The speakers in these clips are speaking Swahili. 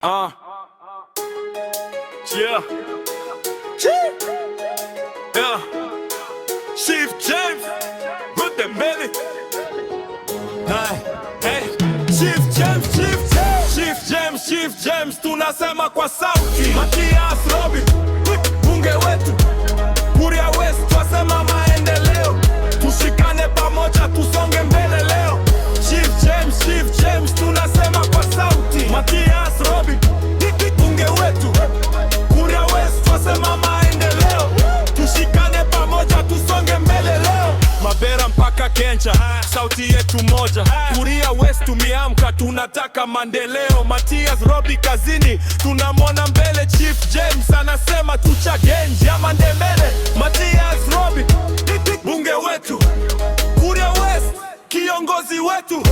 Yeah. Yeah. Chief James, put the belly. Hey. Chief James, tunasema kwa sauti. Matias Robi, bunge wetu. Kuria West, twasema maendeleo. Tushikane pamoja, tusonge mbele leo. Chief James, tunasema kwa sauti. Matias Robi, bunge wetu. Kuria West, twasema maendeleo. Tushikane pamoja, tusonge mbele leo. Mabera mpaka Kencha, sauti yetu moja. Kuria West tumeamka, tunataka maendeleo. Matias Robi kazini, tunamwona mbele. Chief James anasema tuchagenji ya maendeleo. Matias Robi, bunge wetu. Kuria West, kiongozi wetu.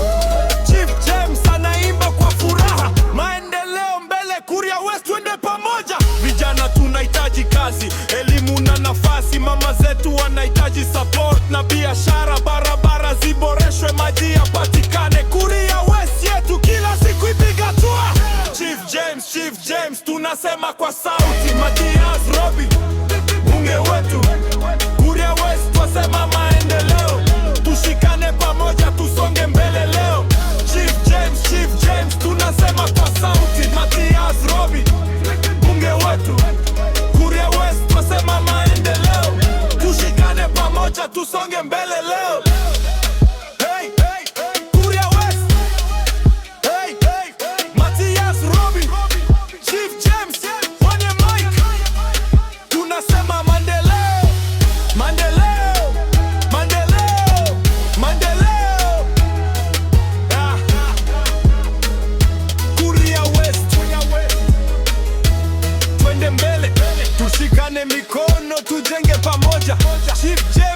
Chief James anaimba kwa furaha, maendeleo mbele. Kuria West, twende pamoja. Vijana tunahitaji kazi, elimu na nafasi. Mama zetu wanahitaji support na biashara. Barabara ziboreshwe, maji yapatikane. Kuria West yetu kila siku ipiga hatua. Chief James, tunasema kwa sauti. Matias Robi, bunge wetu. Kuria West, twasema maendeleo. Tushikane pamoja, tusonge mbele leo. Chief James, tunasema kwa sauti. Matias Robi, bunge wetu. Kuria West, twasema maendeleo. Tushikane pamoja, tusonge mbele leo. Hey, Kuria West. Hey, Matias Robi, Chief James, kwenye mic. Tunasema maendeleo. Yeah. Kuria West, twende mbele. Tushikane mikono, tujenge pamoja. Chief James.